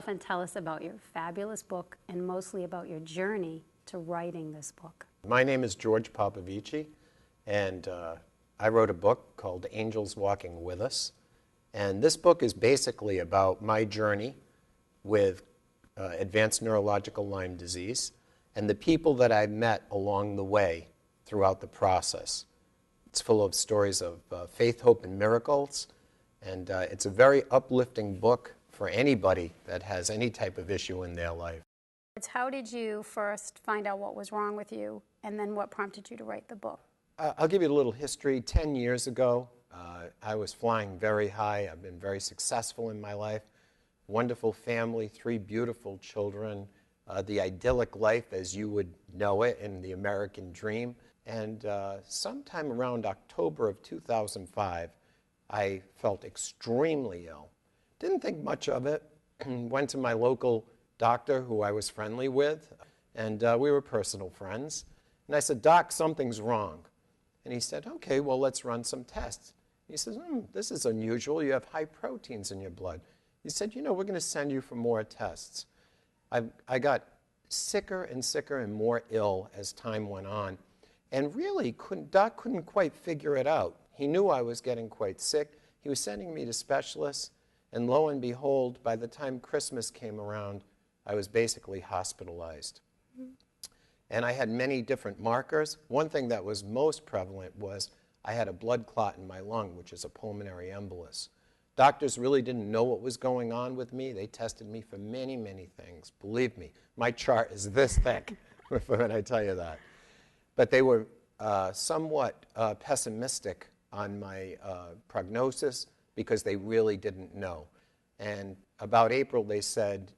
And tell us about your fabulous book and mostly about your journey to writing this book. My name is George Popovici, and I wrote a book called Angels Walking With Us. And this book is basically about my journey with advanced neurological Lyme disease and the people that I met along the way throughout the process. It's full of stories of faith, hope, and miracles, and it's a very uplifting book for anybody that has any type of issue in their life. How did you first find out what was wrong with you, and then what prompted you to write the book? I'll give you a little history. 10 years ago, I was flying very high. I've been very successful in my life. Wonderful family, 3 beautiful children, the idyllic life as you would know it in the American dream. And sometime around October of 2005, I felt extremely ill. Didn't think much of it. Went to my local doctor who I was friendly with, and we were personal friends. And I said, "Doc, something's wrong." And he said, "Okay, well, let's run some tests." He says, "This is unusual. You have high proteins in your blood." He said, "You know, we're going to send you for more tests." I got sicker and sicker and more ill as time went on, and really Doc couldn't quite figure it out. He knew I was getting quite sick. He was sending me to specialists. And lo and behold, by the time Christmas came around, I was basically hospitalized. And I had many different markers. One thing that was most prevalent was I had a blood clot in my lung, which is a pulmonary embolus. Doctors really didn't know what was going on with me. They tested me for many, many things. Believe me, my chart is this thick when I tell you that. But they were somewhat pessimistic on my prognosis, because they really didn't know. And about April, they said,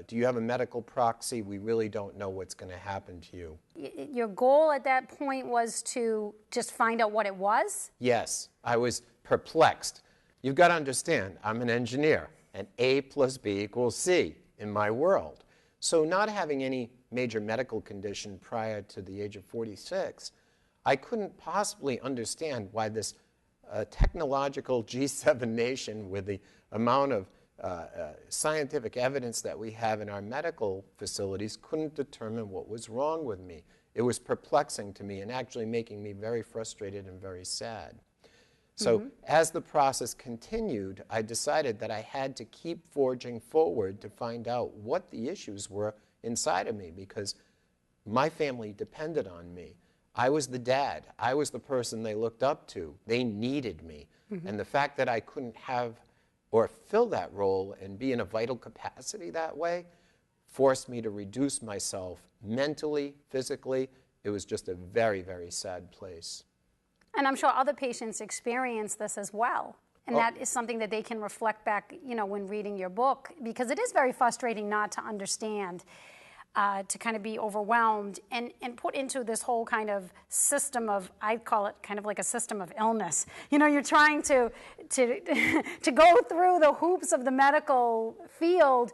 "Do you have a medical proxy? We really don't know what's going to happen to you." Your goal at that point was to just find out what it was? Yes, I was perplexed. You've got to understand, I'm an engineer, and A plus B equals C in my world. So not having any major medical condition prior to the age of 46, I couldn't possibly understand why this technological G7 nation, with the amount of scientific evidence that we have in our medical facilities, couldn't determine what was wrong with me. It was perplexing to me and actually making me very frustrated and very sad. So as the process continued, I decided that I had to keep forging forward to find out what the issues were inside of me, because my family depended on me. I was the dad. I was the person they looked up to. They needed me. And the fact that I couldn't have or fill that role and be in a vital capacity that way forced me to reduce myself mentally, physically. It was just a very, very sad place. And I'm sure other patients experience this as well. And that is something that they can reflect back, you know, when reading your book, because it is very frustrating not to understand. To kind of be overwhelmed and put into this whole kind of system of, I call it kind of like a system of illness. You know, you're trying to go through the hoops of the medical field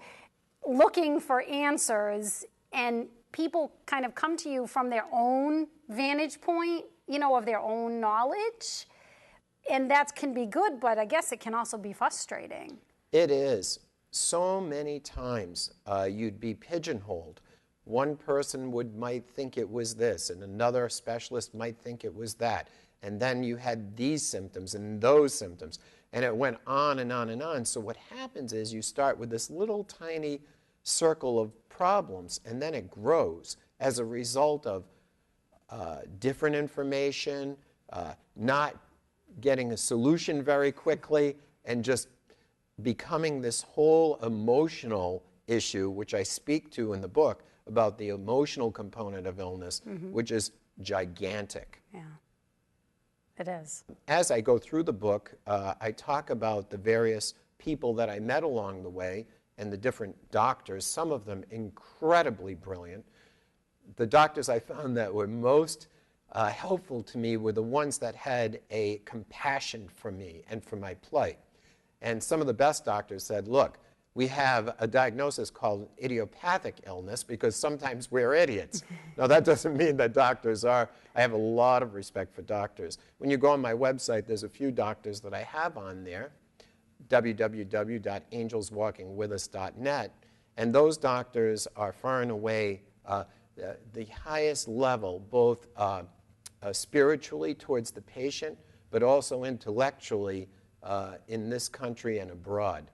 looking for answers, and people kind of come to you from their own vantage point, you know, of their own knowledge. And that can be good, but I guess it can also be frustrating. It is. So many times you'd be pigeonholed. One person might think it was this, and another specialist might think it was that. And then you had these symptoms and those symptoms. And it went on and on and on. So what happens is you start with this little tiny circle of problems, and then it grows as a result of different information, not getting a solution very quickly, and just becoming this whole emotional issue, which I speak to in the book, about the emotional component of illness, which is gigantic. Yeah, it is. As I go through the book, I talk about the various people that I met along the way and the different doctors, some of them incredibly brilliant. The doctors I found that were most helpful to me were the ones that had a compassion for me and for my plight. And some of the best doctors said, "Look, we have a diagnosis called idiopathic illness because sometimes we're idiots." Now, that doesn't mean that doctors are. I have a lot of respect for doctors. When you go on my website, there's a few doctors that I have on there. www.angelswalkingwithus.net. And those doctors are far and away the highest level, both spiritually towards the patient, but also intellectually in this country and abroad.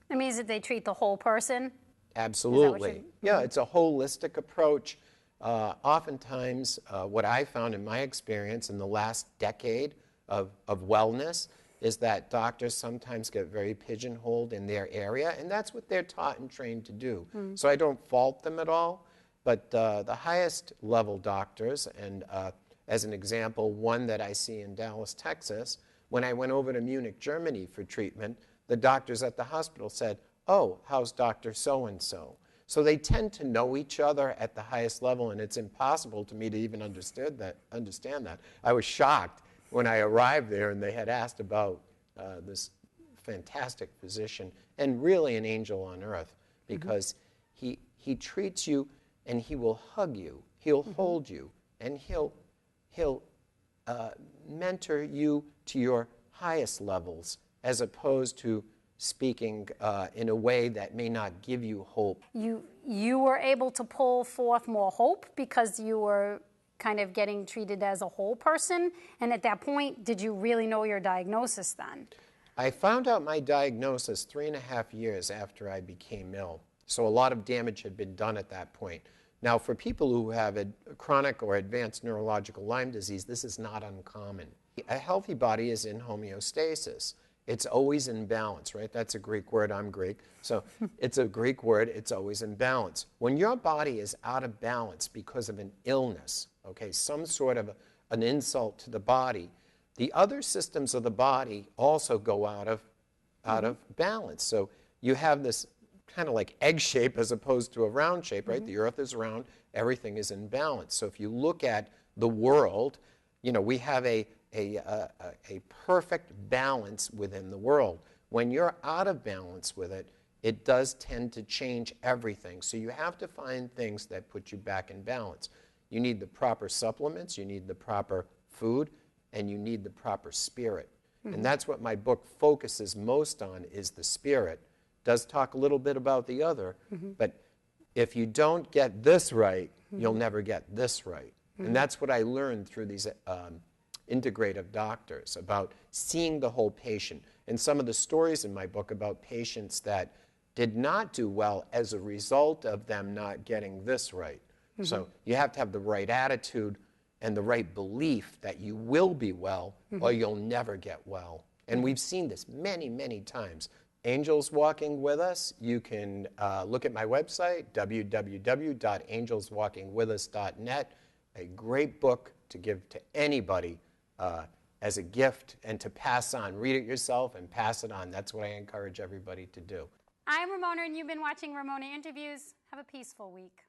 It means that they treat the whole person? Absolutely. Yeah, it's a holistic approach. Oftentimes, what I found in my experience in the last decade of wellness is that doctors sometimes get very pigeonholed in their area, and that's what they're taught and trained to do. So I don't fault them at all, but the highest level doctors, and as an example, one that I see in Dallas, Texas, when I went over to Munich, Germany for treatment, the doctors at the hospital said, "Oh, how's Dr. So-and-so?" So they tend to know each other at the highest level, and it's impossible to me to even understand that. I was shocked when I arrived there and they had asked about this fantastic physician and really an angel on earth, because he treats you and he will hug you, he'll hold you, and he'll mentor you to your highest levels, as opposed to speaking in a way that may not give you hope. You were able to pull forth more hope because you were kind of getting treated as a whole person, and at that point, did you really know your diagnosis then? I found out my diagnosis 3.5 years after I became ill, so a lot of damage had been done at that point. Now, for people who have a chronic or advanced neurological Lyme disease, this is not uncommon. A healthy body is in homeostasis. It's always in balance, right? That's a Greek word. I'm Greek. So it's a Greek word. It's always in balance. When your body is out of balance because of an illness, okay, some sort of an insult to the body, the other systems of the body also go out of balance. So you have this kind of like egg shape as opposed to a round shape, right? The earth is round. Everything is in balance. So if you look at the world, you know, we have a perfect balance within the world. When you're out of balance with it, it does tend to change everything. So you have to find things that put you back in balance. You need the proper supplements, you need the proper food, and you need the proper spirit. And that's what my book focuses most on, is the spirit. Does talk a little bit about the other, but if you don't get this right, you'll never get this right. And that's what I learned through these integrative doctors, about seeing the whole patient. And some of the stories in my book about patients that did not do well as a result of them not getting this right. So you have to have the right attitude and the right belief that you will be well or you'll never get well. And we've seen this many, many times. Angels Walking With Us, you can look at my website, www.angelswalkingwithus.net. A great book to give to anybody as a gift and to pass on. Read it yourself and pass it on. That's what I encourage everybody to do. I'm Ramona, and you've been watching Ramona Interviews. Have a peaceful week.